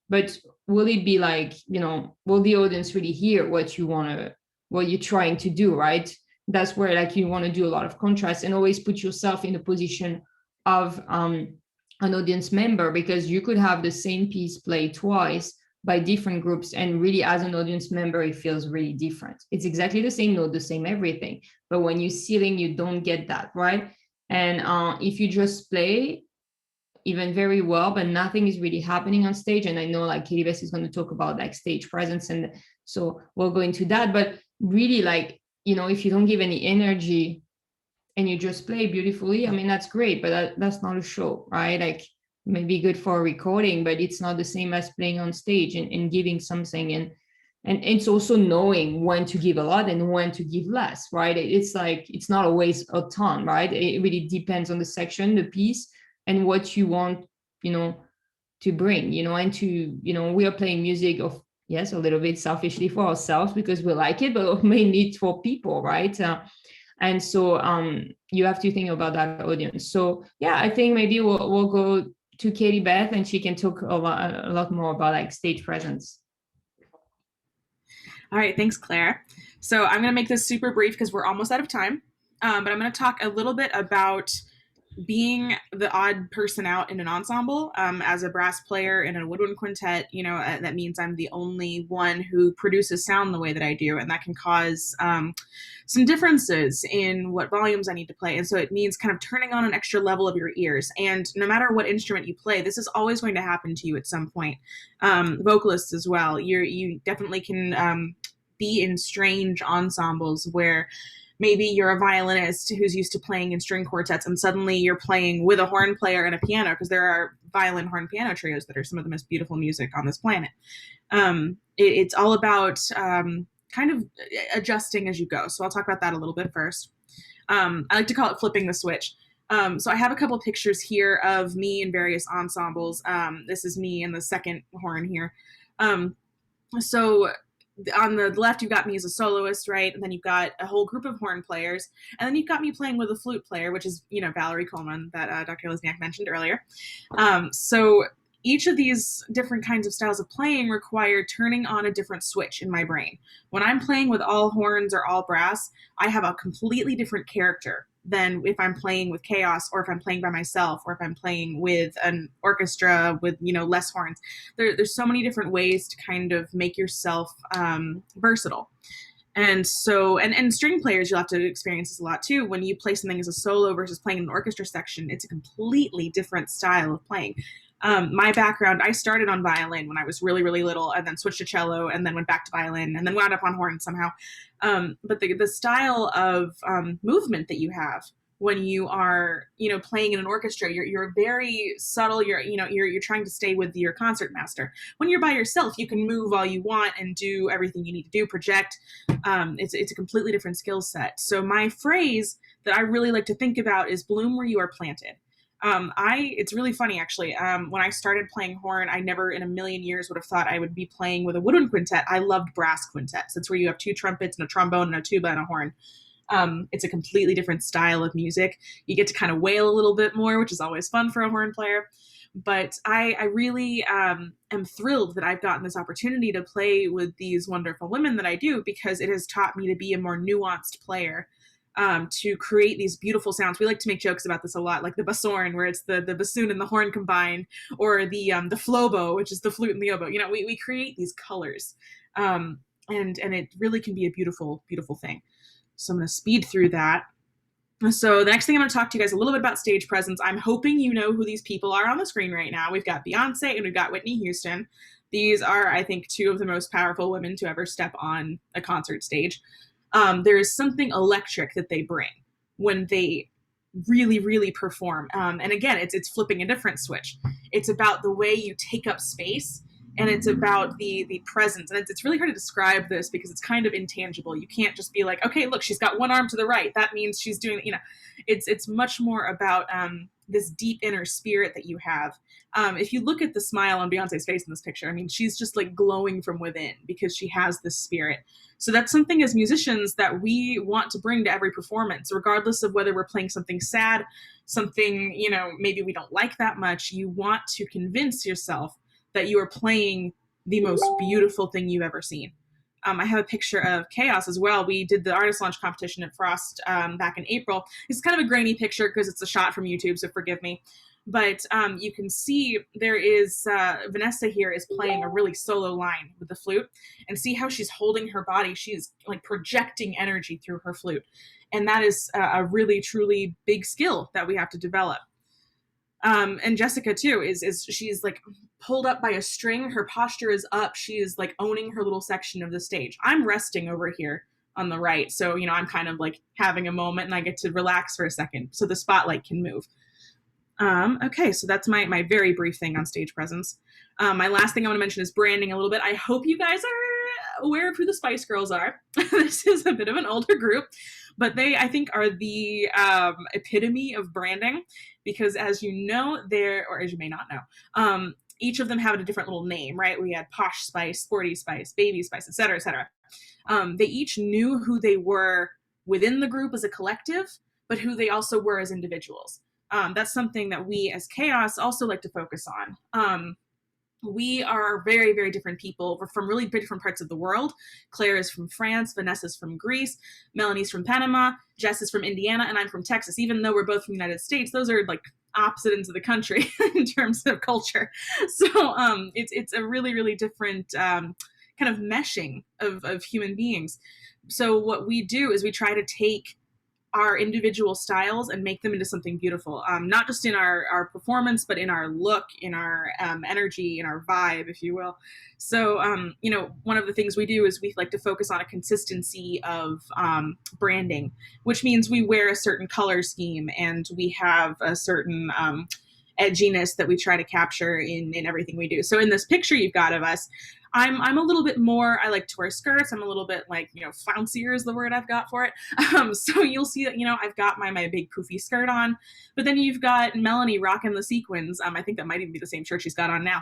but will it be will the audience really hear what you're trying to do, right? That's where you want to do a lot of contrast and always put yourself in the position of an audience member, because you could have the same piece played twice by different groups. And really, as an audience member, it feels really different. It's exactly the same note, the same everything. But when you're sitting, you don't get that, right? And if you just play, even very well, but nothing is really happening on stage. And I know like Katie Bess is going to talk about like stage presence. And so we'll go into that. But really, like, you know, if you don't give any energy and you just play beautifully, I mean, that's great, but that's not a show, right? Like maybe good for a recording, but it's not the same as playing on stage and giving something. And it's also knowing when to give a lot and when to give less, right? It's like, it's not always a ton, right? It really depends on the section, the piece, and what you want, you know, to bring, you know, and to, you know, we are playing music of, yes, a little bit selfishly for ourselves because we like it, but mainly for people, right? And so you have to think about that audience. So yeah, I think maybe we'll go to Katie Beth and she can talk a lot more about like stage presence. All right, thanks, Claire. So I'm going to make this super brief because we're almost out of time, but I'm going to talk a little bit about being the odd person out in an ensemble. As a brass player in a woodwind quintet, you know, that means I'm the only one who produces sound the way that I do, and that can cause some differences in what volumes I need to play. And so it means kind of turning on an extra level of your ears. And no matter what instrument you play, this is always going to happen to you at some point. Vocalists as well. You definitely can be in strange ensembles where maybe you're a violinist who's used to playing in string quartets and suddenly you're playing with a horn player and a piano, because there are violin horn piano trios that are some of the most beautiful music on this planet. It's all about kind of adjusting as you go. So I'll talk about that a little bit first. I like to call it flipping the switch. So I have a couple pictures here of me in various ensembles. This is me in the second horn here. So on the left, you've got me as a soloist, right? And then you've got a whole group of horn players. And then you've got me playing with a flute player, which is, you know, Valerie Coleman that Dr. Lesniak mentioned earlier. So each of these different kinds of styles of playing require turning on a different switch in my brain. When I'm playing with all horns or all brass, I have a completely different character than if I'm playing with KHAOS, or if I'm playing by myself, or if I'm playing with an orchestra with, you know, less horns. There's so many different ways to kind of make yourself versatile. And so, and string players, you'll have to experience this a lot too. When you play something as a solo versus playing in an orchestra section, it's a completely different style of playing. My background, I started on violin when I was really, really little, and then switched to cello, and then went back to violin, and then wound up on horn somehow. But the style of movement that you have when you are, you know, playing in an orchestra, you're very subtle. You're trying to stay with your concert master. When you're by yourself, you can move all you want and do everything you need to do, project. It's a completely different skill set. So my phrase that I really like to think about is bloom where you are planted. It's really funny actually. When I started playing horn, I never in a million years would have thought I would be playing with a woodwind quintet. I loved brass quintets. That's where you have two trumpets and a trombone and a tuba and a horn. It's a completely different style of music. You get to kind of wail a little bit more, which is always fun for a horn player. But I really am thrilled that I've gotten this opportunity to play with these wonderful women that I do, because it has taught me to be a more nuanced player. To create these beautiful sounds. We like to make jokes about this a lot, like the bassoon, where it's the bassoon and the horn combined, or the flobo, which is the flute and the oboe. You know, we create these colors, and it really can be a beautiful, beautiful thing. So I'm going to speed through that. So the next thing I'm going to talk to you guys a little bit about stage presence. I'm hoping you know who these people are on the screen right now. We've got Beyonce and we've got Whitney Houston. These are, I think, two of the most powerful women to ever step on a concert stage. There is something electric that they bring when they really, really perform. And again, it's flipping a different switch. It's about the way you take up space, and it's about the presence. And it's really hard to describe this because it's kind of intangible. You can't just be like, okay, look, she's got one arm to the right. That means she's doing, you know, it's much more about this deep inner spirit that you have. If you look at the smile on Beyonce's face in this picture, I mean, she's just like glowing from within because she has this spirit. So that's something as musicians that we want to bring to every performance, regardless of whether we're playing something sad, something, you know, maybe we don't like that much. You want to convince yourself that you are playing the most beautiful thing you've ever seen. I have a picture of KHAOS as well. We did the artist launch competition at Frost back in April. It's kind of a grainy picture because it's a shot from YouTube, so forgive me. But you can see there is Vanessa here is playing a really solo line with the flute, and see how she's holding her body. She's like projecting energy through her flute. And that is a really, truly big skill that we have to develop. And Jessica too is she's like pulled up by a string. Her posture is up. She is like owning her little section of the stage. I'm resting over here on the right. So, you know, I'm kind of like having a moment and I get to relax for a second so the spotlight can move. Okay, so that's my very brief thing on stage presence. My last thing I want to mention is branding a little bit. I hope you guys are aware of who the Spice Girls are. This is a bit of an older group, but they, I think, are the epitome of branding because, as you know, or as you may not know, each of them have a different little name, right? We had Posh Spice, Sporty Spice, Baby Spice, et cetera, et cetera. They each knew who they were within the group as a collective, but who they also were as individuals. That's something that we as KHAOS also like to focus on. We are very, very different people. We're from really different parts of the world. Claire is from France, Vanessa's from Greece, Melanie's from Panama, Jess is from Indiana, and I'm from Texas. Even though we're both from the United States, those are like opposite ends of the country in terms of culture. So it's a really, really different kind of meshing of human beings. So what we do is we try to take our individual styles and make them into something beautiful, not just in our performance, but in our look, in our energy, in our vibe, if you will. So, you know, one of the things we do is we like to focus on a consistency of branding, which means we wear a certain color scheme and we have a certain edginess that we try to capture in everything we do. So in this picture you've got of us, I'm a little bit more, I like to wear skirts. I'm a little bit like, you know, flouncier is the word I've got for it. So you'll see that, you know, I've got my big poofy skirt on, but then you've got Melanie rocking the sequins. I think that might even be the same shirt she's got on now.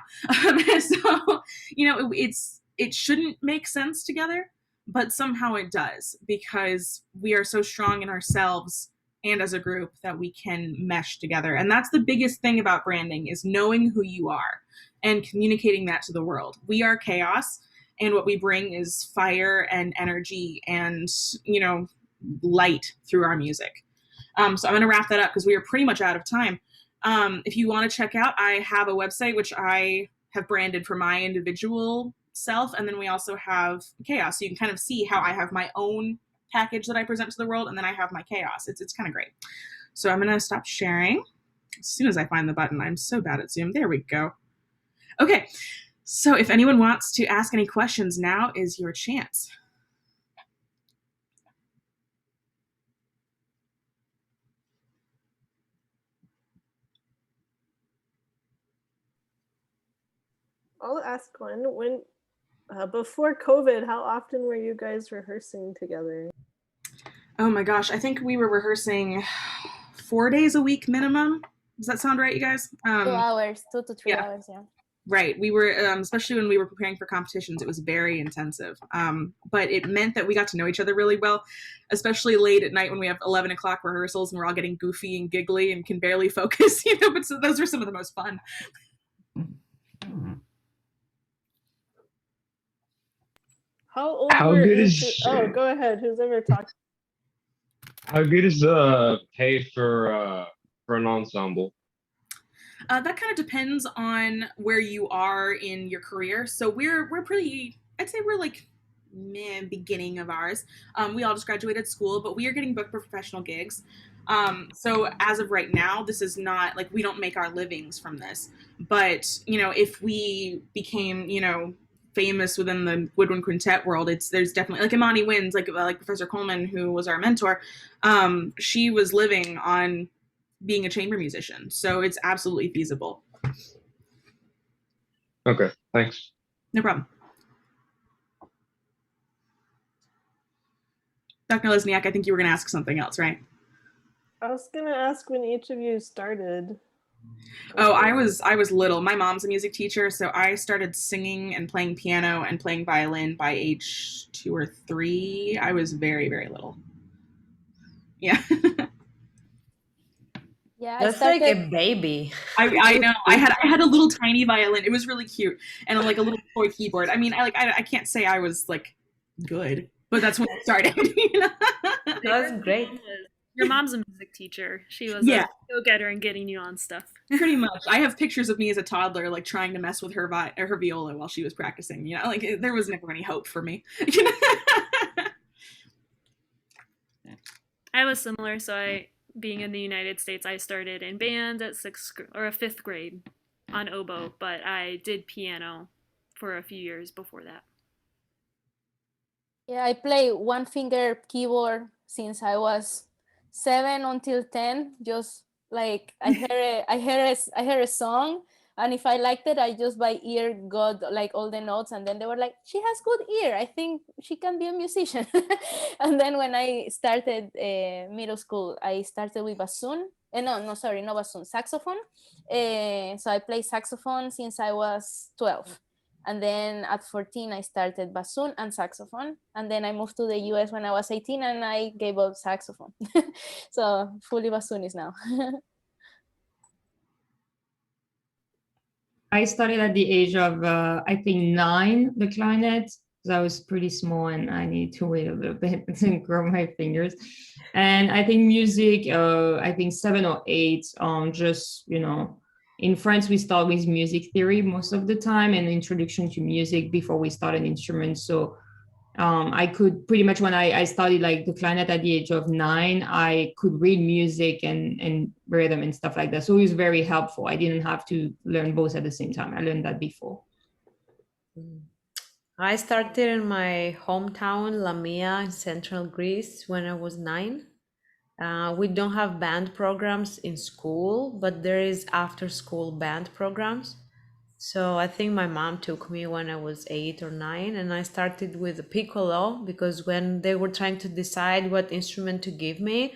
So, you know, it shouldn't make sense together, but somehow it does because we are so strong in ourselves and as a group that we can mesh together. And that's the biggest thing about branding is knowing who you are and communicating that to the world. We are KHAOS, and what we bring is fire and energy and, you know, light through our music. So I'm going to wrap that up because we are pretty much out of time. If you want to check out, I have a website which I have branded for my individual self, and then we also have KHAOS. So you can kind of see how I have my own package that I present to the world, and then I have my KHAOS. It's kind of great. So I'm going to stop sharing as soon as I find the button. I'm so bad at Zoom. There we go. Okay, so if anyone wants to ask any questions, now is your chance. I'll ask one. When before COVID, how often were you guys rehearsing together? Oh my gosh, I think we were rehearsing 4 days a week minimum. Does that sound right, you guys? 2 hours, 2 to 3 hours, yeah. Right. We were, especially when we were preparing for competitions, it was very intensive. But it meant that we got to know each other really well, especially late at night when we have 11 o'clock rehearsals and we're all getting goofy and giggly and can barely focus, you know, but so those are some of the most fun. How good is oh, go ahead. Who's ever talked? How good is the pay for an ensemble? That kind of depends on where you are in your career. So we're pretty, I'd say we're like beginning of ours. We all just graduated school, but we are getting booked for professional gigs. So as of right now, this is not like we don't make our livings from this. But, you know, if we became, you know, famous within the Wind Quintet world, there's definitely like Imani Wins, like Professor Coleman, who was our mentor. She was living on being a chamber musician, so it's absolutely feasible. Okay, thanks. No problem. Dr. Lesniak, I think you were going to ask something else, right? I was going to ask when each of you started. Oh, I was little. My mom's a music teacher, so I started singing and playing piano and playing violin by age 2 or 3. I was very, very little. Yeah. Yeah, That's like a baby. I know. I had a little tiny violin. It was really cute, and like a little toy keyboard. I mean, I can't say I was like good, but that's when I started. You know? That's great. Your mom's a music teacher. She was a go-getter and getting you on stuff. Pretty much. I have pictures of me as a toddler, like trying to mess with her her viola while she was practicing. You know, like there was never any hope for me. I was similar. So being in the United States, I started in band at fifth grade on oboe, but I did piano for a few years before that. Yeah, I play one finger keyboard since I was 7 until 10. Just like I heard a song, and if I liked it, I just by ear got like all the notes, and then they were like, she has good ear, I think she can be a musician. And then when I started middle school, I started with bassoon. No, bassoon, saxophone. So I play saxophone since I was 12. And then at 14, I started bassoon and saxophone. And then I moved to the US when I was 18, and I gave up saxophone. So fully bassoonist now. I started at the age of, I think 9, the clarinet, because I was pretty small and I needed to wait a little bit and grow my fingers. And I think music, I think 7 or 8, just, you know, in France, we start with music theory most of the time and introduction to music before we start an instrument. So I could pretty much, when I started like the clarinet at the age of 9, I could read music and rhythm and stuff like that. So it was very helpful. I didn't have to learn both at the same time. I learned that before. I started in my hometown, Lamia, in central Greece, when I was 9. We don't have band programs in school, but there is after school band programs. So I think my mom took me when I was 8 or 9, and I started with the piccolo because when they were trying to decide what instrument to give me,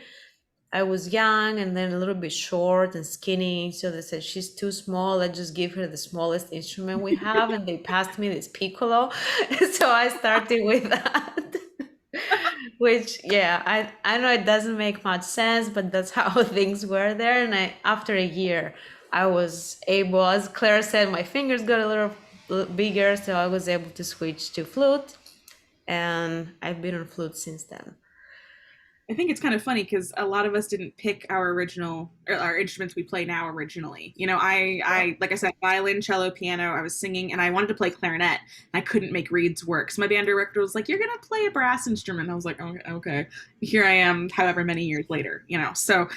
I was young and then a little bit short and skinny. So they said, she's too small, let's just give her the smallest instrument we have. And they passed me this piccolo. So I started with that. Which, yeah, I know it doesn't make much sense, but that's how things were there. And after a year, I was able, as Claire said, my fingers got a little bigger, so I was able to switch to flute. And I've been on flute since then. I think it's kind of funny because a lot of us didn't pick our instruments we play now originally. You know, I like I said, violin, cello, piano, I was singing, and I wanted to play clarinet. And I couldn't make reeds work. So my band director was like, you're going to play a brass instrument. I was like, oh, okay. Here I am, however many years later, you know. So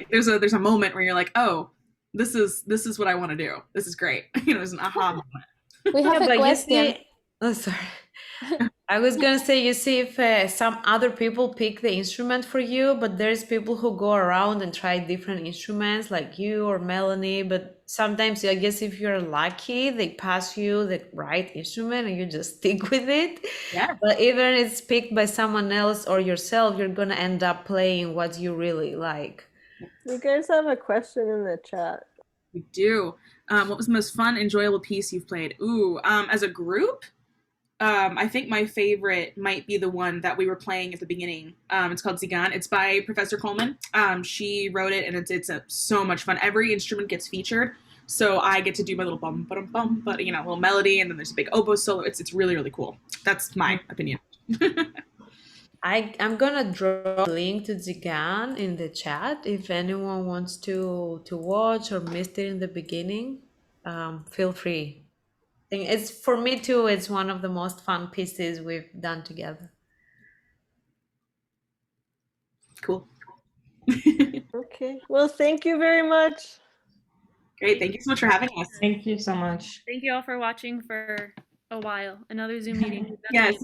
there's a moment where you're like, oh, this is what I want to do. This is great. You know, there's an aha moment. We have a question. Oh, sorry. I was gonna say, you see if some other people pick the instrument for you, but there's people who go around and try different instruments like you or Melanie, but sometimes I guess if you're lucky, they pass you the right instrument and you just stick with it. Yeah. But even if it's picked by someone else or yourself, you're gonna end up playing what you really like. You guys have a question in the chat. We do. What was the most fun, enjoyable piece you've played? Ooh, as a group? I think my favorite might be the one that we were playing at the beginning. It's called Zigan. It's by Professor Coleman. She wrote it, and it's so much fun. Every instrument gets featured, so I get to do my little bum, bum, bum, but you know, little melody, and then there's a big oboe solo. It's really, really cool. That's my opinion. I'm gonna drop a link to Zigan in the chat if anyone wants to watch or missed it in the beginning. Feel free. It's for me too. It's one of the most fun pieces we've done together. Cool. Okay. Well, thank you very much. Great. Thank you so much for having us. Thank you so much. Thank you all for watching for a while. Another Zoom meeting. Yes.